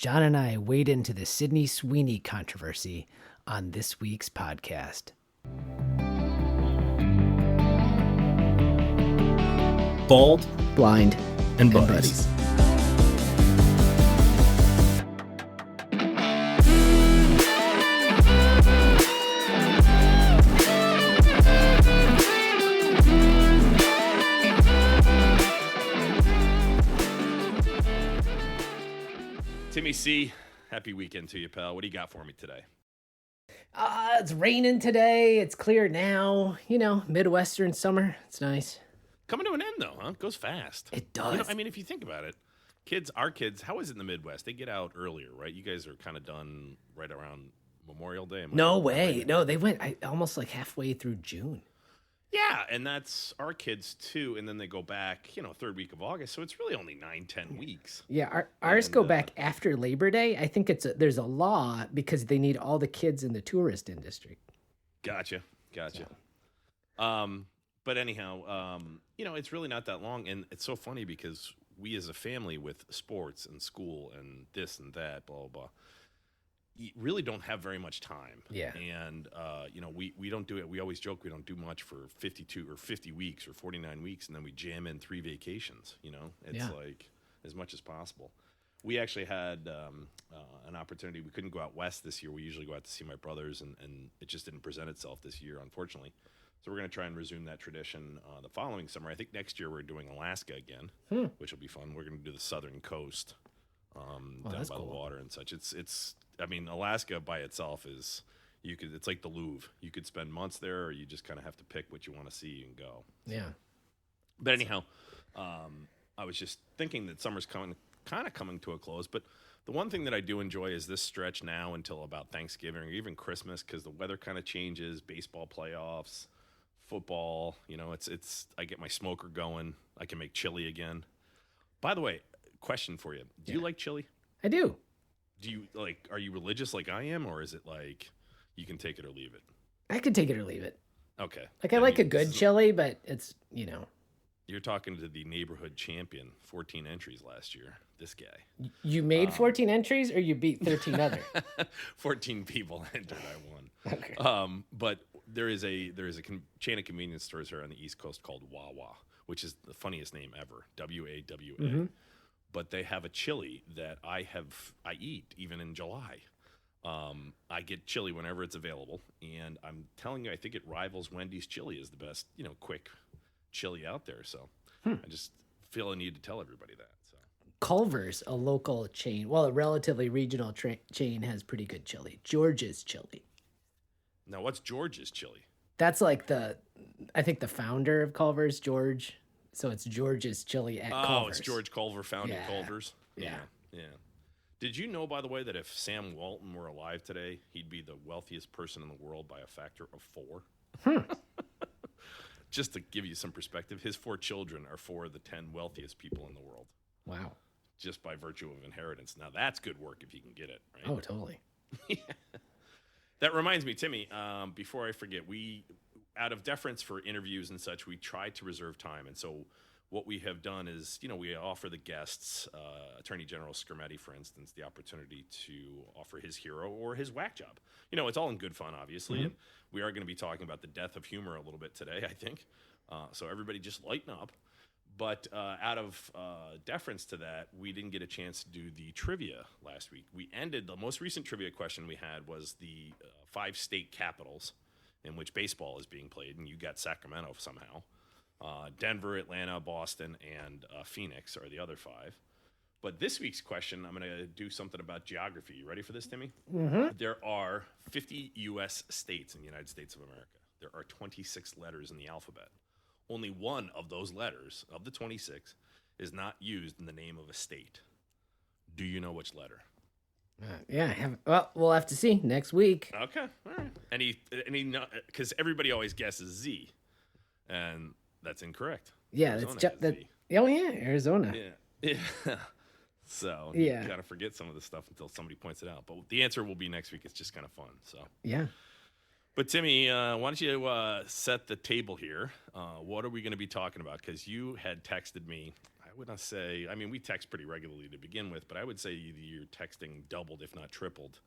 John and I wade into the Sydney Sweeney controversy on this week's podcast. Bald, Blind, and buddies. Timmy C, happy weekend to you, pal. What do you got for me today? It's raining today. It's clear now. You know, Midwestern summer. It's nice. Coming to an end, though, huh? It goes fast. It does. You know, I mean, if you think about it, our kids, how is it in the Midwest? They get out earlier, right? You guys are kind of done right around Memorial Day. No way. No, they went almost like halfway through June. Yeah, and that's our kids, too. And then they go back, third week of August. So it's really only 9-10 weeks. Yeah, ours go back after Labor Day. I think there's a law because they need all the kids in the tourist industry. Gotcha. So. But anyhow, it's really not that long. And it's so funny because we as a family with sports and school and this and that, blah, blah, blah, you really don't have very much time. Yeah. And, we don't do it. We always joke we don't do much for 52 or 50 weeks or 49 weeks. And then we jam in 3 vacations, It's like as much as possible. We actually had an opportunity. We couldn't go out west this year. We usually go out to see my brothers, and it just didn't present itself this year, unfortunately. So we're going to try and resume that tradition the following summer. I think next year we're doing Alaska again, which will be fun. We're going to do the southern coast down by the water and such. Alaska by itself is it's like the Louvre. You could spend months there, or you just kind of have to pick what you want to see and go. Yeah. But anyhow, I was just thinking that summer's coming to a close. But the one thing that I do enjoy is this stretch now until about Thanksgiving or even Christmas, because the weather kind of changes. Baseball playoffs. Football, it's I get my smoker going. I can make chili again. By the way, question for you. Do you like chili? I do. Do you are you religious like I am, or is it like you can take it or leave it? I could take it or leave it. Okay. I like a good chili, but it's, You're talking to the neighborhood champion, 14 entries last year, this guy. You made 14 entries or you beat 13 other? 14 people entered, I won. Okay. But there is a chain of convenience stores here on the East Coast called Wawa, which is the funniest name ever, W-A-W-A. Mm-hmm. But they have a chili that I eat even in July. I get chili whenever it's available, and I'm telling you, I think it rivals Wendy's chili as the best, quick chili out there. So I just feel a need to tell everybody that. So Culver's, a local chain, a relatively regional chain, has pretty good chili. George's chili. Now, what's George's chili? That's like I think the founder of Culver's, George. So it's George's chili at Culver's. Oh, it's George Culver founded Culver's. Yeah. Did you know, by the way, that if Sam Walton were alive today, he'd be the wealthiest person in the world by a factor of 4? Just to give you some perspective, his 4 children are 4 of the 10 wealthiest people in the world. Wow. Just by virtue of inheritance. Now, that's good work if you can get it, right? Oh, totally. That reminds me, Timmy, before I forget, out of deference for interviews and such, we try to reserve time. And so what we have done is, we offer the guests, Attorney General Skermetti, for instance, the opportunity to offer his hero or his whack job. It's all in good fun, obviously. Mm-hmm. And we are going to be talking about the death of humor a little bit today, I think. So everybody just lighten up. But out of deference to that, we didn't get a chance to do the trivia last week. The most recent trivia question we had was the 5 state capitals in which baseball is being played, and you got Sacramento somehow. Denver, Atlanta, Boston, and Phoenix are the other 5. But this week's question, I'm going to do something about geography. You ready for this, Timmy? Mm-hmm. There are 50 U.S. states in the United States of America. There are 26 letters in the alphabet. Only one of those letters, of the 26, is not used in the name of a state. Do you know which letter? We'll have to see next week. Okay, all right. Any, because everybody always guesses Z, and that's incorrect. Yeah, Arizona that's Z. Oh yeah, Arizona. Yeah. So you gotta forget some of this stuff until somebody points it out. But the answer will be next week. It's just kind of fun. So yeah. But Timmy, why don't you set the table here? What are we going to be talking about? Because you had texted me. would not say, I mean, we text pretty regularly to begin with, but I would say your texting doubled, if not tripled,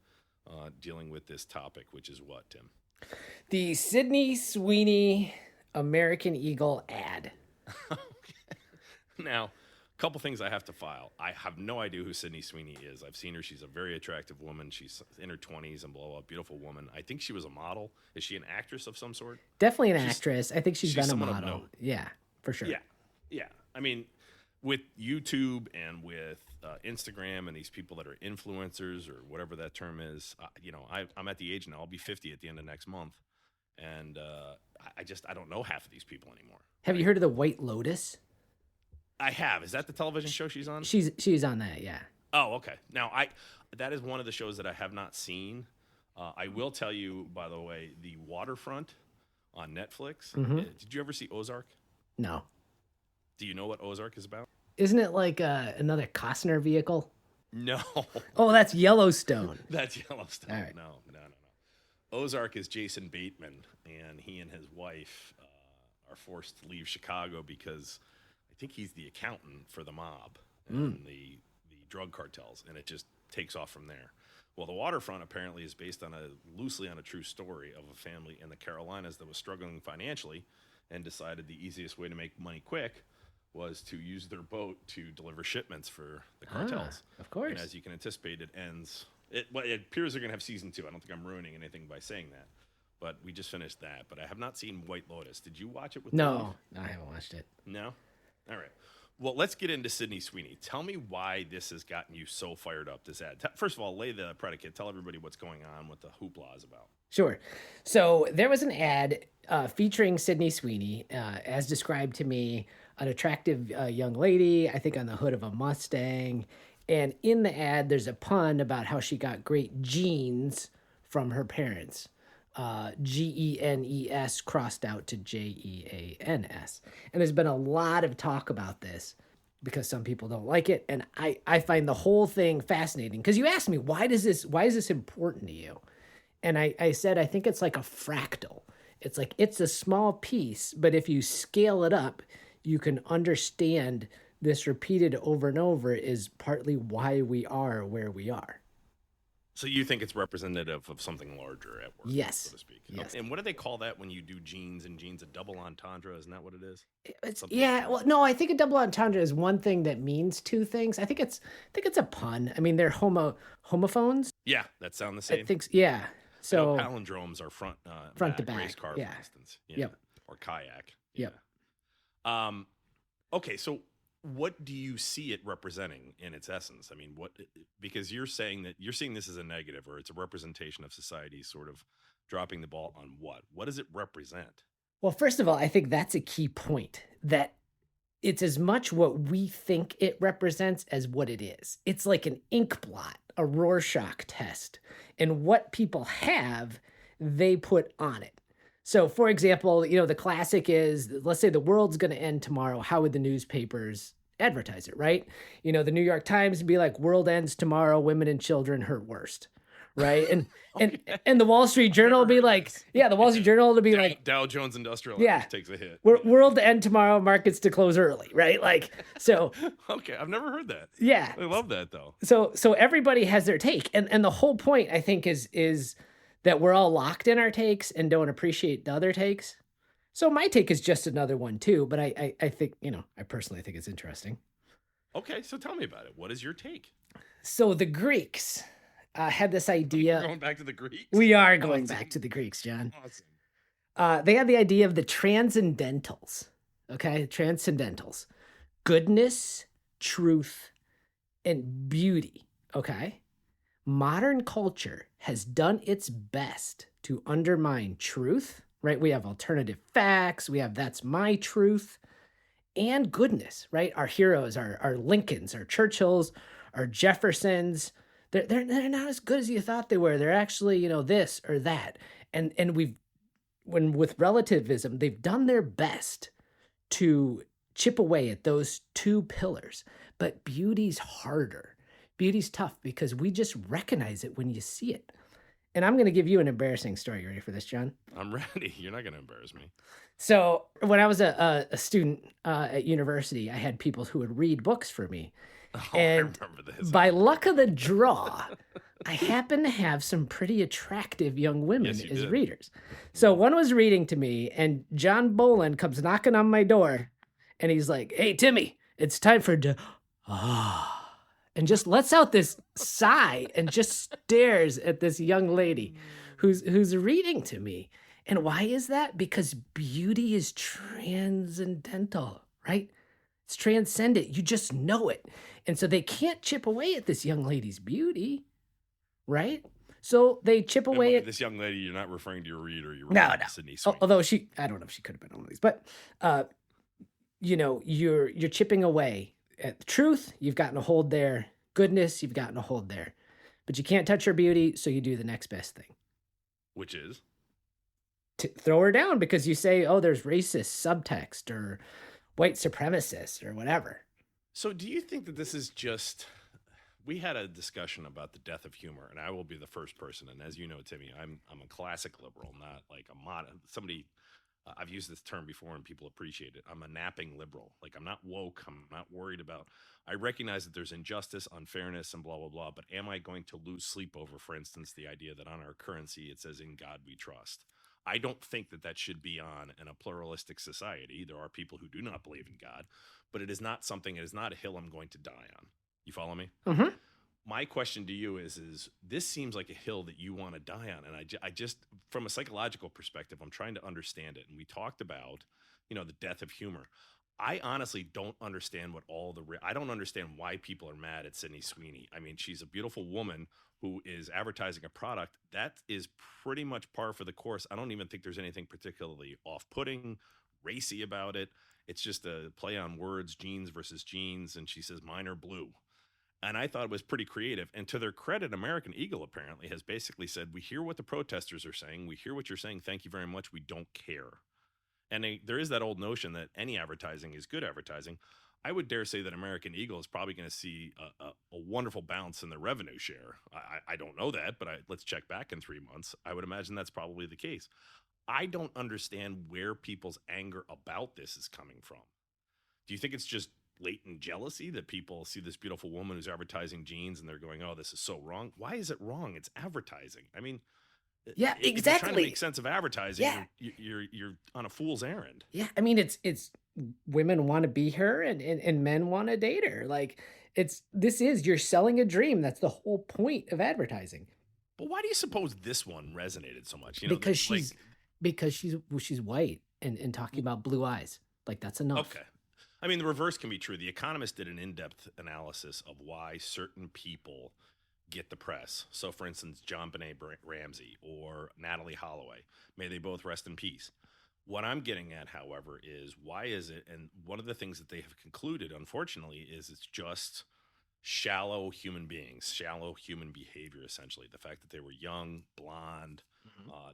dealing with this topic, which is what, Tim? The Sydney Sweeney American Eagle ad. Now, a couple things I have to file. I have no idea who Sydney Sweeney is. I've seen her. She's a very attractive woman. She's in her 20s and blah, blah, beautiful woman. I think she was a model. Is she an actress of some sort? Definitely an actress. I think she's been a someone of model. note. Yeah, for sure. Yeah. I mean, with YouTube and with Instagram and these people that are influencers or whatever that term is, I'm at the age now. I'll be 50 at the end of next month. And I don't know half of these people anymore. Have you heard of the White Lotus? I have. Is that the television show she's on? She's on that, yeah. Oh, okay. Now, that is one of the shows that I have not seen. I will tell you, by the way, The Waterfront on Netflix. Mm-hmm. Did you ever see Ozark? No. Do you know what Ozark is about? Isn't it like another Costner vehicle? No. Oh, that's Yellowstone. That's Yellowstone. All right. No. Ozark is Jason Bateman, and he and his wife are forced to leave Chicago because I think he's the accountant for the mob and the drug cartels, and it just takes off from there. Well, The Waterfront apparently is based loosely on a true story of a family in the Carolinas that was struggling financially and decided the easiest way to make money quick was to use their boat to deliver shipments for the cartels. Of course. And as you can anticipate, it ends. It appears they're going to have season 2. I don't think I'm ruining anything by saying that. But we just finished that. But I have not seen White Lotus. Did you watch it with No, I haven't watched it. No? All right. Well, let's get into Sydney Sweeney. Tell me why this has gotten you so fired up, this ad. First of all, lay the predicate. Tell everybody what's going on, what the hoopla is about. Sure. So there was an ad featuring Sydney Sweeney, as described to me, an attractive young lady, I think on the hood of a Mustang. And in the ad, there's a pun about how she got great genes from her parents. Genes crossed out to Jeans. And there's been a lot of talk about this because some people don't like it. And I find the whole thing fascinating because you asked me, why is this important to you? And I said, I think it's like a fractal. It's like, it's a small piece, but if you scale it up, you can understand this repeated over and over is partly why we are where we are. So you think it's representative of something larger at work, Yes. so to speak. Yes. And what do they call that when you do genes and genes, a double entendre? Isn't that what it is? Well, no, I think a double entendre is one thing that means two things. I think it's a pun. I mean, they're homophones. Yeah, that sound the same. I think, yeah. So palindromes are front to back. Race car, yeah. for instance. Yeah. Yep. Or kayak. Yep. Yeah. Okay, so what do you see it representing in its essence? I mean, because you're seeing this as a negative, or it's a representation of society sort of dropping the ball on what? What does it represent? Well, first of all, I think that's a key point, that it's as much what we think it represents as what it is. It's like an ink blot, a Rorschach test. And what people have, they put on it. So, for example, the classic is, let's say the world's going to end tomorrow. How would the newspapers advertise it, right? The New York Times would be like, world ends tomorrow, women and children hurt worst, right? And Okay. and the Wall Street Journal will be like, the Wall Street Journal will be like, Dow Jones Industrial takes a hit. World to end tomorrow, markets to close early, right? Like, so. Okay, I've never heard that. Yeah. I love that, though. So everybody has their take. And the whole point, I think, is that we're all locked in our takes and don't appreciate the other takes. So my take is just another one too, but I think, I personally think it's interesting. Okay, so tell me about it. What is your take? So the Greeks had this idea. Going back to the Greeks? We are going back to the Greeks, John. Awesome. They had the idea of the transcendentals. Okay, transcendentals. Goodness, truth, and beauty. Okay. Modern culture has done its best to undermine truth, right? We have alternative facts. We have that's my truth, and goodness, right? Our heroes, our Lincolns, our Churchills, our Jeffersons, they're not as good as you thought they were. They're actually, this or that. And with relativism, they've done their best to chip away at those two pillars. But beauty's harder. Beauty's tough because we just recognize it when you see it. And I'm going to give you an embarrassing story. You ready for this, John? I'm ready. You're not going to embarrass me. So when I was a student at university, I had people who would read books for me. Oh, And I remember this. by luck of the draw, I happened to have some pretty attractive young women Yes, you as did. readers. So one was reading to me, and John Boland comes knocking on my door, and he's like, "Hey, Timmy, it's time for and just lets out this sigh and just stares at this young lady who's reading to me. And why is that? Because beauty is transcendental, right? It's transcendent. You just know it. And so they can't chip away at this young lady's beauty, right? So they chip away at this young lady. You're not referring to your reader. You're No, referring no. to Sydney Sweeney. Although I don't know if she could have been on one of these, but you're chipping away at the truth. You've gotten a hold there. Goodness, you've gotten a hold there. But you can't touch her beauty, so you do the next best thing. Which is? To throw her down because you say, oh, there's racist subtext or white supremacist or whatever. So do you think that this is just... We had a discussion about the death of humor, and I will be the first person. And as you know, Timmy, I'm a classic liberal, not like a somebody... I've used this term before and people appreciate it. I'm a napping liberal. Like, I'm not woke. I'm not worried about... I recognize that there's injustice, unfairness, and blah, blah, blah. But am I going to lose sleep over, for instance, the idea that on our currency it says, "In God we trust"? I don't think that should be on in a pluralistic society. There are people who do not believe in God, but it is not a hill I'm going to die on. You follow me? Mm-hmm. My question to you is this seems like a hill that you want to die on. And I just, from a psychological perspective, I'm trying to understand it. And we talked about, the death of humor. I honestly don't understand I don't understand why people are mad at Sydney Sweeney. I mean, she's a beautiful woman who is advertising a product that is pretty much par for the course. I don't even think there's anything particularly off-putting, racy about it. It's just a play on words, jeans versus jeans. And she says, "Mine are blue." And I thought it was pretty creative. And to their credit, American Eagle apparently has basically said, "We hear what the protesters are saying. We hear what you're saying. Thank you very much. We don't care." And there is that old notion that any advertising is good advertising. I would dare say that American Eagle is probably going to see a wonderful bounce in their revenue share. I don't know that, but let's check back in 3 months. I would imagine that's probably the case. I don't understand where people's anger about this is coming from. Do you think it's just latent jealousy that people see this beautiful woman who's advertising jeans and they're going, "Oh, this is so wrong"? Why is it wrong? It's advertising. I mean, yeah, exactly. If you're trying to make sense of advertising, yeah. you're on a fool's errand. Yeah, I mean, it's women want to be her and men want to date her. Like, you're selling a dream. That's the whole point of advertising. But why do you suppose this one resonated so much? Because she's white and talking about blue eyes. Like, that's enough. Okay. I mean, the reverse can be true. The Economist did an in-depth analysis of why certain people get the press. So, for instance, John Benet Ramsey or Natalie Holloway. May they both rest in peace. What I'm getting at, however, is why is it, and one of the things that they have concluded, unfortunately, is it's just shallow human beings, shallow human behavior, essentially. The fact that they were young, blonde,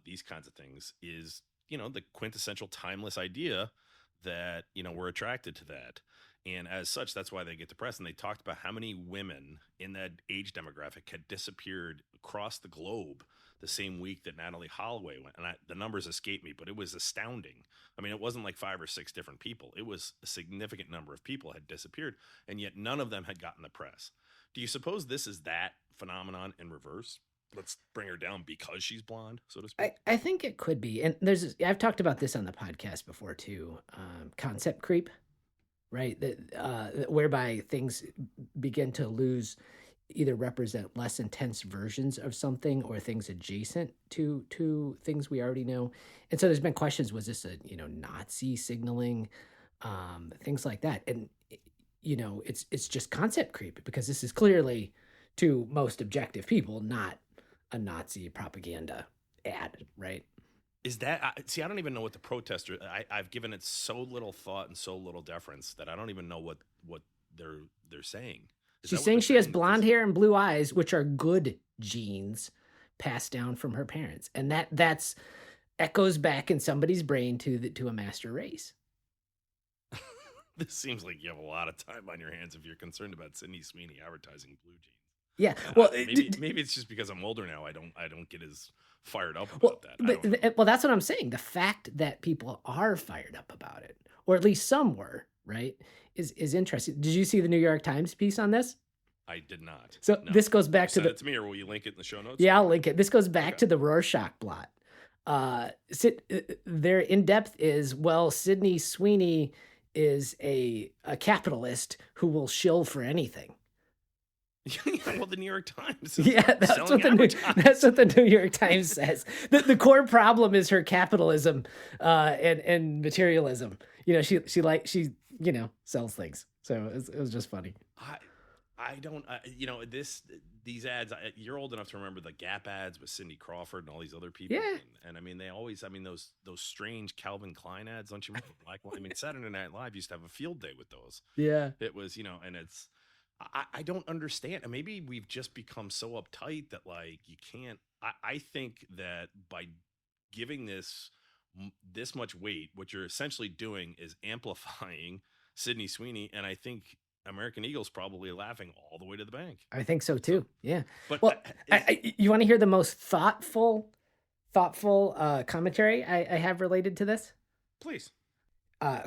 these kinds of things is, the quintessential timeless idea that, we're attracted to that. And as such, that's why they get depressed. And they talked about how many women in that age demographic had disappeared across the globe the same week that Natalie Holloway went. And the numbers escape me, but it was astounding. I mean, it wasn't like 5 or 6 different people. It was a significant number of people had disappeared, and yet none of them had gotten the press. Do you suppose this is that phenomenon in reverse? Let's bring her down because she's blonde, so to speak. I think it could be. And I've talked about this on the podcast before too. Concept creep, right? Whereby things begin to either represent less intense versions of something or things adjacent to things we already know. And so there's been questions, was this a, Nazi signaling, things like that. And, it's just concept creep because this is clearly to most objective people, not a Nazi propaganda ad, right? Is that see? I don't even know what the protester. I've given it so little thought and so little deference that I don't even know what they're saying. She's saying she has blonde hair and blue eyes, which are good genes passed down from her parents, and that's echoes back in somebody's brain to a master race. This seems like you have a lot of time on your hands if you're concerned about Sydney Sweeney advertising blue jeans. Yeah. Well, Maybe it's just because I'm older now. I don't get as fired up well, about that. I don't know. well, that's what I'm saying. The fact that people are fired up about it, or at least some were, right, is interesting. Did you see the New York Times piece on this? I did not. So No. this goes back to Send the. it to me, or will you link it in the show notes? Yeah, I'll link it. This goes back Okay. to the Rorschach blot. Their in depth is, well, Sydney Sweeney is a capitalist who will shill for anything. Yeah, well, the New York Times is Yeah, that's selling what the New York Times says. The core problem is her capitalism and materialism. You know, she sells things. So it was just funny. I don't, these ads, you're old enough to remember the Gap ads with Cindy Crawford and all these other people. Yeah. And I mean, they always, those strange Calvin Klein ads, don't you remember? Saturday Night Live used to have a field day with those. Yeah. It was, and it's, I don't understand. And maybe we've just become so uptight that you can't, I think that by giving this much weight, what you're essentially doing is amplifying Sydney Sweeney. And I think American Eagle's probably laughing all the way to the bank. I think so too. Yeah. But well, you want to hear the most thoughtful commentary I have related to this? Please.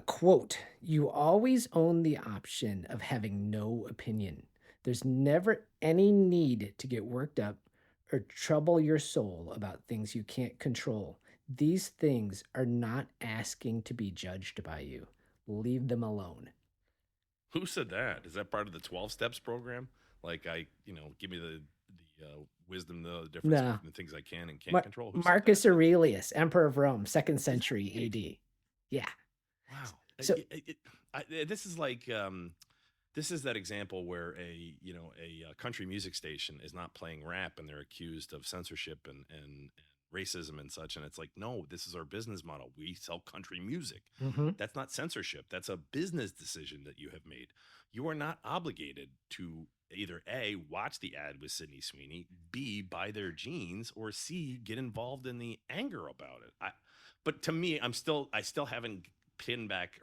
Quote, "You always own the option of having no opinion. There's never any need to get worked up or trouble your soul about things you can't control. These things are not asking to be judged by you. Leave them alone." Who said that? Is that part of the 12 steps program? Give me the wisdom, the difference between the things I can and can't control. Marcus Aurelius, Emperor of Rome, 2nd century AD. Yeah. Wow. So this is this is that example where a country music station is not playing rap and they're accused of censorship and racism and such. And it's no, this is our business model. We sell country music. Mm-hmm. That's not censorship. That's a business decision that you have made. You are not obligated to either A, watch the ad with Sydney Sweeney, B, buy their jeans, or C, get involved in the anger about it. But to me, I still haven't peeled back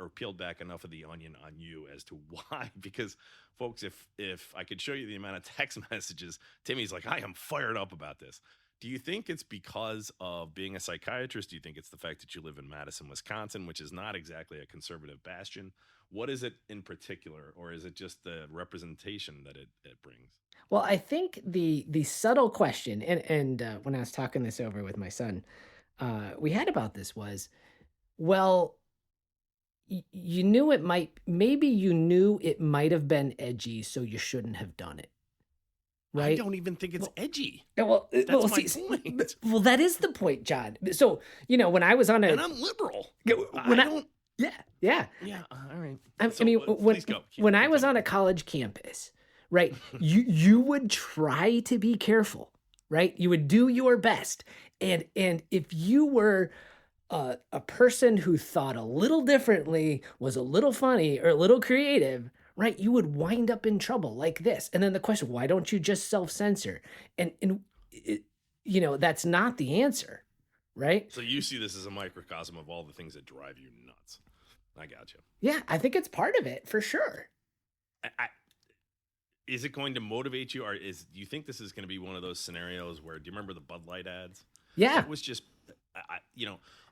enough of the onion on you as to why. Because folks, if I could show you the amount of text messages, Timmy's like, I am fired up about this. Do you think it's because of being a psychiatrist? Do you think it's the fact that you live in Madison, Wisconsin, which is not exactly a conservative bastion? What is it in particular, or is it just the representation that it brings? Well, I think the subtle question, and when I was talking this over with my son, we had about this was, well, you knew maybe you knew it might have been edgy, so you shouldn't have done it. Right? I don't even think it's edgy. Well, that's my point. Well, that is the point, John. So, when I was on and I'm liberal. Yeah. All right. When I was on a college campus, right, you would try to be careful, right? You would do your best. And if you were a person who thought a little differently, was a little funny or a little creative, right, you would wind up in trouble like this. And then the question, why don't you just self-censor? And that's not the answer, right? So you see this as a microcosm of all the things that drive you nuts. I got you. Yeah, I think it's part of it for sure. Is it going to motivate you, or do you think this is going to be one of those scenarios where, do you remember the Bud Light ads? Yeah. It was just,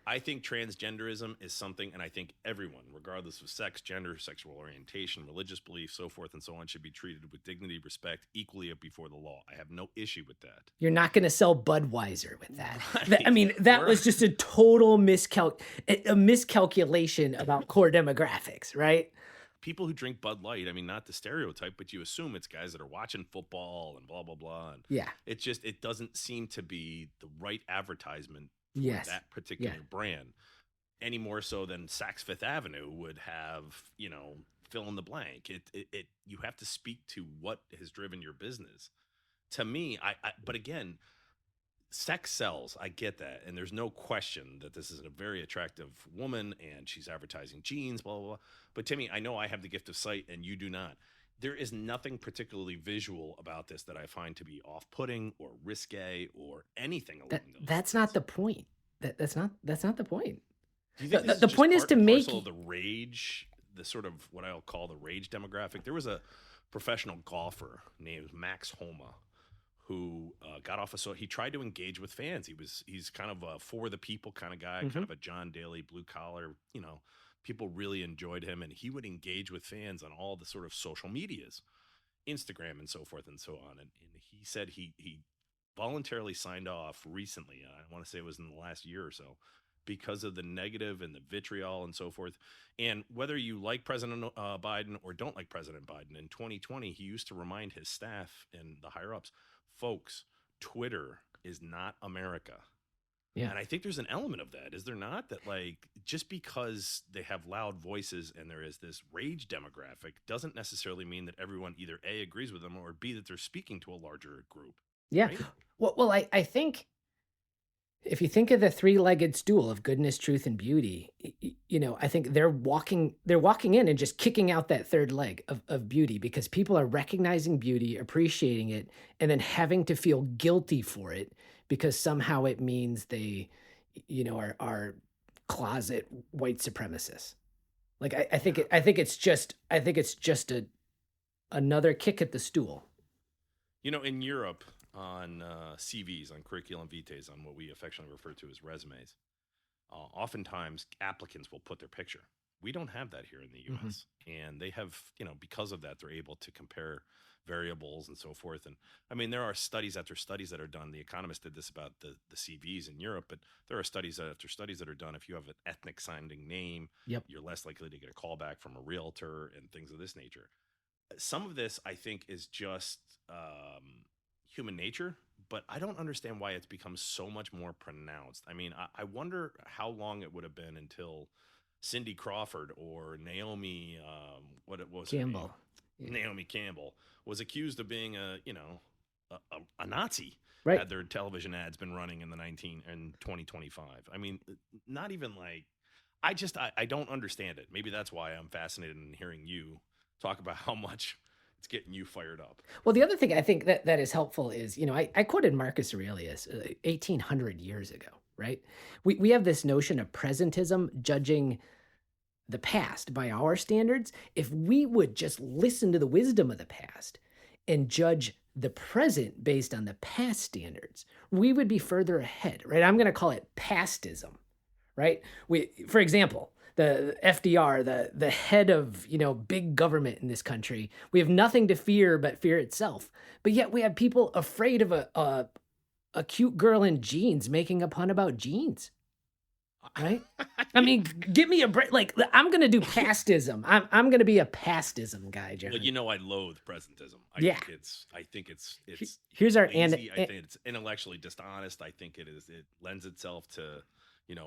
I think transgenderism is something, and I think everyone, regardless of sex, gender, sexual orientation, religious belief, so forth and so on, should be treated with dignity, respect, equally before the law. I have no issue with that. You're not going to sell Budweiser with that. Right. That was just a total miscalculation about core demographics, right? People who drink Bud Light, not the stereotype, but you assume it's guys that are watching football and blah, blah, blah. And yeah. it doesn't seem to be the right advertisement for that particular brand, any more so than Saks Fifth Avenue would have, fill in the blank. You have to speak to what has driven your business. To me, but again, sex sells. I get that. And there's no question that this is a very attractive woman and she's advertising jeans, blah, blah, blah. But Timmy, I know I have the gift of sight and you do not. There is nothing particularly visual about this that I find to be off-putting or risque or anything along those lines. That's not the point. That's not the point. Do you think the point is to make the rage, the sort of what I'll call the rage demographic? There was a professional golfer named Max Homa, who got off he tried to engage with fans. He's kind of a for the people kind of guy, kind of a John Daly, blue collar, people really enjoyed him, and he would engage with fans on all the sort of social medias, Instagram and so forth and so on. And he said he voluntarily signed off recently. I want to say it was in the last year or so, because of the negative and the vitriol and so forth. And whether you like President Biden or don't like President Biden, in 2020, he used to remind his staff and the higher ups, folks, Twitter is not America. Yeah. And I think there's an element of that, is there not? That like, just because they have loud voices and there is this rage demographic doesn't necessarily mean that everyone either A, agrees with them, or B, that they're speaking to a larger group. Yeah. Right? Well, I think if you think of the three-legged stool of goodness, truth, and beauty, I think they're walking in and just kicking out that third leg of beauty, because people are recognizing beauty, appreciating it, and then having to feel guilty for it because somehow it means they, are closet white supremacists. Like I think it's just another kick at the stool. In Europe, on CVs, on curriculum vitae, on what we affectionately refer to as resumes, oftentimes applicants will put their picture. We don't have that here in the U.S. And they have, because of that, they're able to compare variables and so forth. And I mean, there are studies after studies that are done. The Economist did this about the CVs in Europe, but there are studies after studies that are done. If you have an ethnic sounding name, you're less likely to get a call back from a realtor and things of this nature. Some of this, I think, is just human nature, but I don't understand why it's become so much more pronounced. I mean, I wonder how long it would have been until Cindy Crawford or Naomi, what it was, Campbell. Naomi Campbell was accused of being a Nazi. Right. Had their television ads been running in 2025. I mean, not even like, I don't understand it. Maybe that's why I'm fascinated in hearing you talk about how much it's getting you fired up. Well, the other thing I think that is helpful is, I quoted Marcus Aurelius 1800 years ago, right? We have this notion of presentism, judging the past by our standards. If we would just listen to the wisdom of the past and judge the present based on the past standards, we would be further ahead, right? I'm going to call it pastism, right? For example, the FDR, the head of, big government in this country, we have nothing to fear but fear itself. But yet we have people afraid of a cute girl in jeans making a pun about jeans. Right? I mean, give me a break. Like, I'm going to do pastism. I'm going to be a pastism guy, Jeremy. Well, I loathe presentism. I think it's here's our lazy. I think it's intellectually dishonest. I think it lends itself to,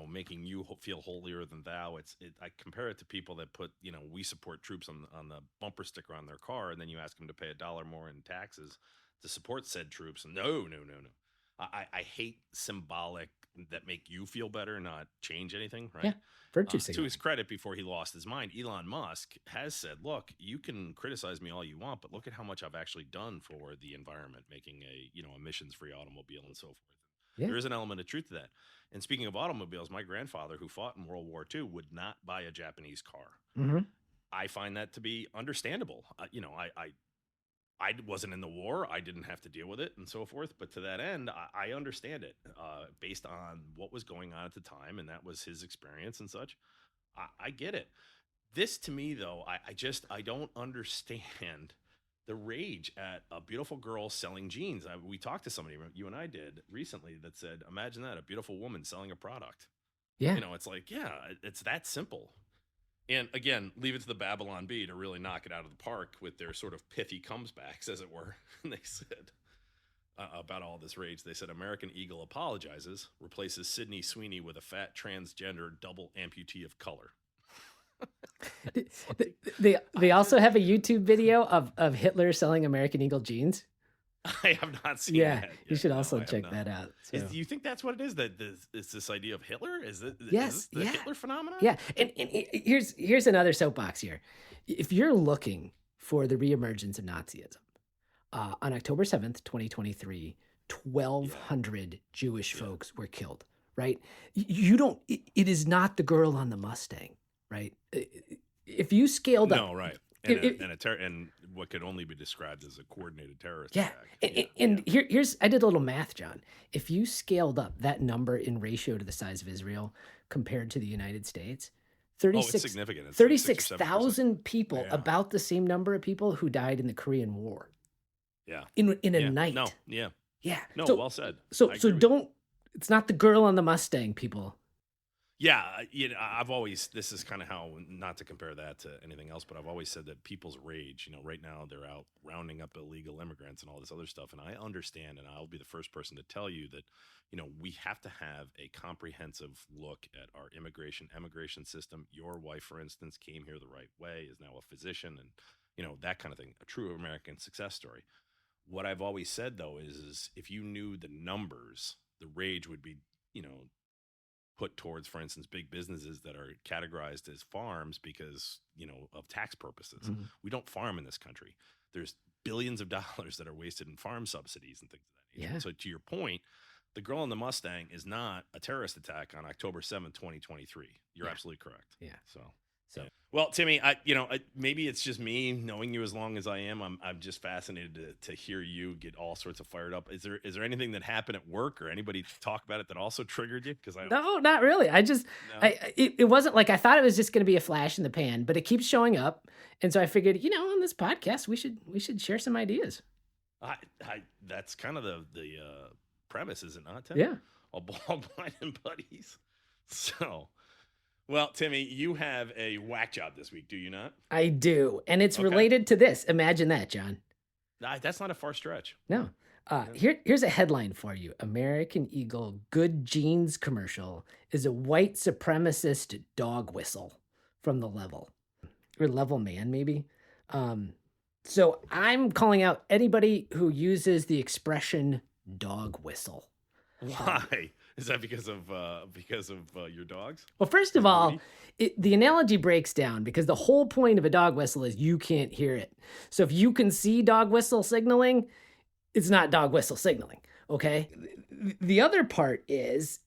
making you feel holier than thou. I compare it to people that put, we support troops on the bumper sticker on their car, and then you ask them to pay $1 more in taxes to support said troops. No. I hate symbolic that make you feel better, not change anything, right? Yeah, virtue signaling. To his credit, before he lost his mind, Elon Musk has said, look, you can criticize me all you want, but look at how much I've actually done for the environment, making a emissions-free automobile and so forth. Yeah. There is an element of truth to that. And speaking of automobiles, my grandfather, who fought in World War II, would not buy a Japanese car. Mm-hmm. I find that to be understandable. I wasn't in the war. I didn't have to deal with it and so forth. But to that end, I understand it based on what was going on at the time. And that was his experience and such. I get it. This to me, though, I don't understand the rage at a beautiful girl selling jeans. We talked to somebody, you and I did recently, that said, imagine that, a beautiful woman selling a product. Yeah. It's like, yeah, it's that simple. And again, leave it to the Babylon Bee to really knock it out of the park with their sort of pithy comebacks, as it were. And they said about all this rage, they said, American Eagle apologizes, replaces Sydney Sweeney with a fat transgender double amputee of color. They also have a YouTube video of Hitler selling American Eagle jeans. I have not seen that yet. You should also check that out. So. Do you think that's what it is? That it's this idea of Hitler? Is this the Hitler phenomenon? Yeah. And here's another soapbox here. If you're looking for the reemergence of Nazism, on October 7th, 2023, 1,200 Jewish folks were killed, right? It is not the girl on the Mustang, right? If you scaled up. No, right. and what could only be described as a coordinated terrorist yeah. attack. And here's I did a little math, John. If you scaled up that number in ratio to the size of Israel compared to the United States, it's significant. It's like 36,000 people, Yeah. about the same number of people who died in the Korean War. Yeah. In a night. No. Yeah. Yeah. No. So, well said. So I agree with don't. It's not the girl on the Mustang, people. Yeah, I've always, this is kind of how, not to compare that to anything else, but I've always said that people's rage, right now they're out rounding up illegal immigrants and all this other stuff. And I understand, and I'll be the first person to tell you that, we have to have a comprehensive look at our emigration system. Your wife, for instance, came here the right way, is now a physician, and, that kind of thing, a true American success story. What I've always said, though, is if you knew the numbers, the rage would be, put towards, for instance, big businesses that are categorized as farms because, of tax purposes. Mm-hmm. We don't farm in this country. There's billions of dollars that are wasted in farm subsidies and things of that nature. Yeah. So to your point, the girl in the Mustang is not a terrorist attack on October 7th, 2023. You're absolutely correct. Yeah. So. Well, Timmy, maybe it's just me knowing you as long as I am. I'm just fascinated to hear you get all sorts of fired up. Is there anything that happened at work or anybody talk about it that also triggered you? Because No, not really. It wasn't like I thought it was just going to be a flash in the pan, but it keeps showing up, and so I figured, on this podcast we should share some ideas. That's kind of the premise, is it not, Tim? Yeah. All blind and buddies. So. Well, Timmy, you have a whack job this week, do you not? I do, and it's Okay. related to this. Imagine that, John. That's not a far stretch. No. Here's a headline for you. American Eagle Good Genes commercial is a white supremacist dog whistle from the Level. Or Level Man, maybe. So I'm calling out anybody who uses the expression dog whistle. Why? Is that because of your dogs? Well, first of all, the analogy breaks down because the whole point of a dog whistle is you can't hear it. So if you can see dog whistle signaling, it's not dog whistle signaling, okay? The other part is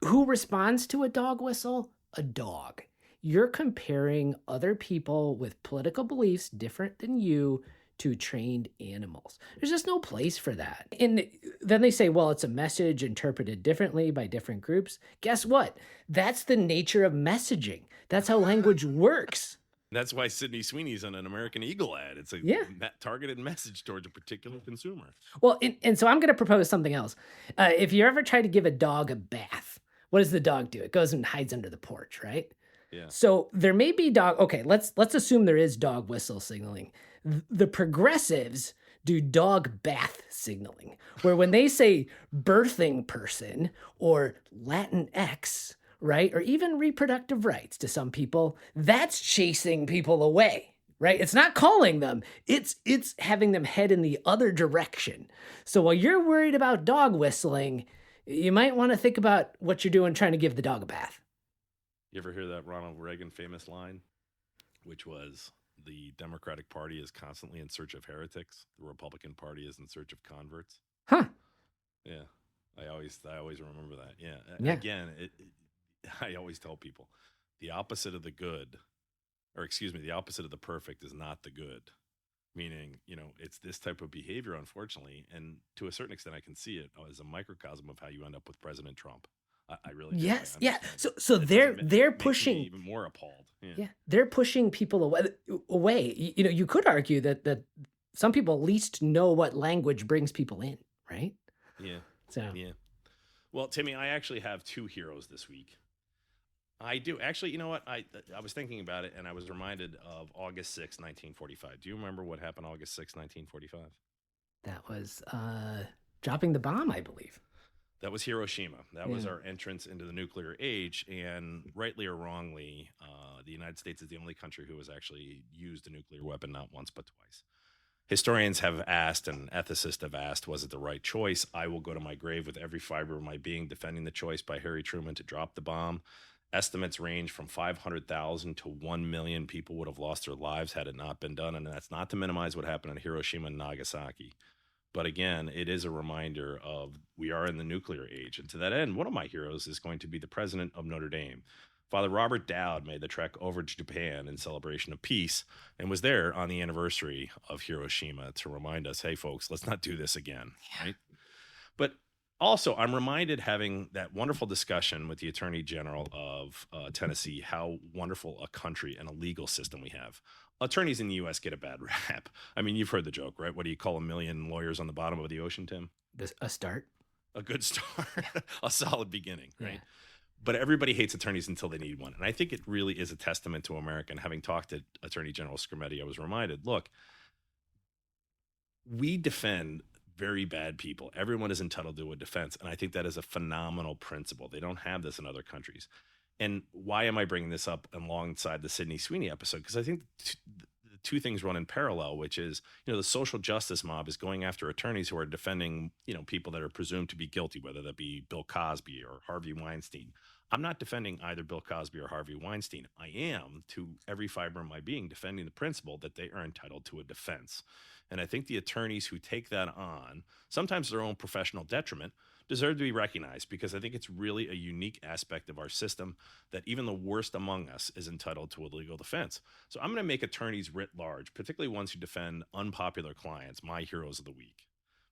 who responds to a dog whistle? A dog. You're comparing other people with political beliefs different than you to trained animals. There's just no place for that. And then they say, well, it's a message interpreted differently by different groups. Guess what? That's the nature of messaging. That's how language works. That's why Sydney Sweeney's on an American Eagle ad. It's a targeted message towards a particular consumer. Well, and so I'm going to propose something else. If you ever try to give a dog a bath, what does the dog do? It goes and hides under the porch, right? Yeah. So there may be dog. Okay, let's assume there is dog whistle signaling. The progressives do dog bath signaling, where when they say birthing person or Latinx, right, or even reproductive rights to some people, that's chasing people away, right? It's not calling them. It's having them head in the other direction. So while you're worried about dog whistling, you might want to think about what you're doing trying to give the dog a bath. You ever hear that Ronald Reagan famous line, which was, the Democratic Party is constantly in search of heretics. The Republican Party is in search of converts. Huh. Yeah. I always remember that. Yeah. Again, I always tell people the opposite of the good, the opposite of the perfect is not the good. Meaning, it's this type of behavior, unfortunately. And to a certain extent, I can see it as a microcosm of how you end up with President Trump. I really do. Yes. Yeah. So they're pushing me even more appalled. Yeah. They're pushing people away. You could argue that some people at least know what language brings people in, right? Yeah. So yeah. Well, Timmy, I actually have two heroes this week. I do. Actually, you know what? I was thinking about it and I was reminded of August 6, 1945. Do you remember what happened August 6, 1945? That was dropping the bomb, I believe. That was Hiroshima. That was our entrance into the nuclear age. And rightly or wrongly, the United States is the only country who has actually used a nuclear weapon not once but twice. Historians have asked and ethicists have asked, was it the right choice? I will go to my grave with every fiber of my being defending the choice by Harry Truman to drop the bomb. Estimates range from 500,000 to 1 million people would have lost their lives had it not been done. And that's not to minimize what happened in Hiroshima and Nagasaki. But again, it is a reminder of we are in the nuclear age. And to that end, one of my heroes is going to be the President of Notre Dame. Father Robert Dowd made the trek over to Japan in celebration of peace and was there on the anniversary of Hiroshima to remind us, hey, folks, let's not do this again, right? But also, I'm reminded, having that wonderful discussion with the Attorney General of Tennessee, how wonderful a country and a legal system we have. Attorneys in the U.S. get a bad rap. I mean, you've heard the joke, right? What do you call a million lawyers on the bottom of the ocean, Tim? A start. A good start, a solid beginning, right? Yeah. But everybody hates attorneys until they need one. And I think it really is a testament to America. And having talked to Attorney General Scrimetti, I was reminded, look, we defend very bad people. Everyone is entitled to a defense. And I think that is a phenomenal principle. They don't have this in other countries. And why am I bringing this up alongside the Sydney Sweeney episode? Because I think the two things run in parallel, which is, the social justice mob is going after attorneys who are defending, people that are presumed to be guilty, whether that be Bill Cosby or Harvey Weinstein. I'm not defending either Bill Cosby or Harvey Weinstein. I am, to every fiber of my being, defending the principle that they are entitled to a defense. And I think the attorneys who take that on, sometimes their own professional detriment, deserve to be recognized, because I think it's really a unique aspect of our system that even the worst among us is entitled to a legal defense. So I'm going to make attorneys writ large, particularly ones who defend unpopular clients, my heroes of the week,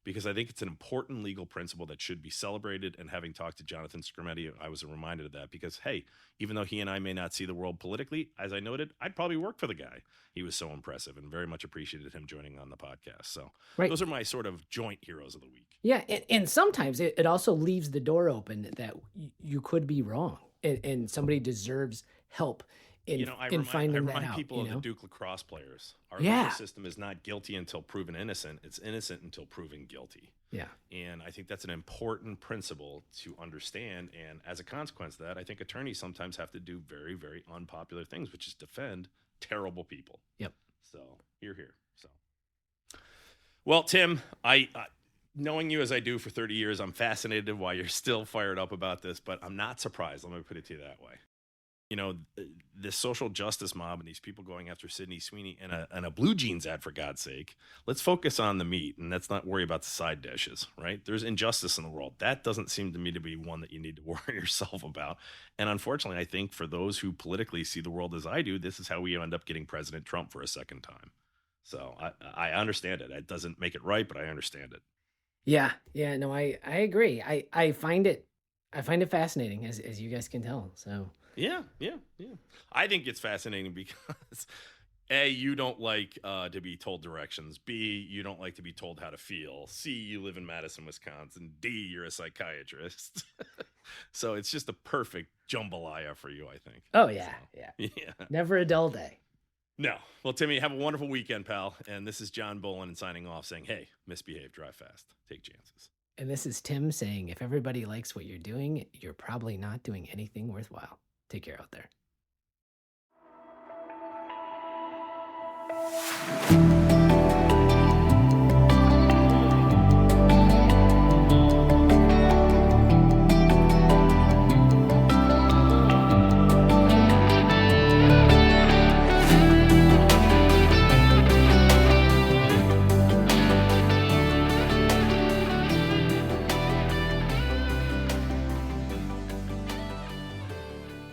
because I think it's an important legal principle that should be celebrated. And having talked to Jonathan Scrimetti, I was reminded of that because, hey, even though he and I may not see the world politically, as I noted, I'd probably work for the guy. He was so impressive, and very much appreciated him joining on the podcast. So Those are my sort of joint heroes of the week. Yeah, and sometimes it also leaves the door open that you could be wrong, and somebody deserves help in finding that out. I remind people of the Duke lacrosse players. Our Yeah. legal system is not guilty until proven innocent. It's innocent until proven guilty. Yeah. And I think that's an important principle to understand. And as a consequence of that, I think attorneys sometimes have to do very, very unpopular things, which is defend terrible people. Yep. So here. So, well, Tim, I knowing you as I do for 30 years, I'm fascinated why you're still fired up about this, but I'm not surprised. Let me put it to you that way. This social justice mob and these people going after Sydney Sweeney and a blue jeans ad, for God's sake. Let's focus on the meat, and let's not worry about the side dishes, right? There's injustice in the world. That doesn't seem to me to be one that you need to worry yourself about. And unfortunately, I think for those who politically see the world as I do, this is how we end up getting President Trump for a second time. So I understand it. It doesn't make it right, but I understand it. Yeah. No, I agree. I find it fascinating, as you guys can tell. So Yeah. I think it's fascinating because A, you don't like to be told directions. B, you don't like to be told how to feel. C, you live in Madison, Wisconsin. D, you're a psychiatrist. So it's just a perfect jambalaya for you, I think. Oh, yeah. So, yeah. Never a dull day. No. Well, Timmy, have a wonderful weekend, pal. And this is John Bolin signing off saying, hey, misbehave, drive fast, take chances. And this is Tim saying, if everybody likes what you're doing, you're probably not doing anything worthwhile. Take care out there.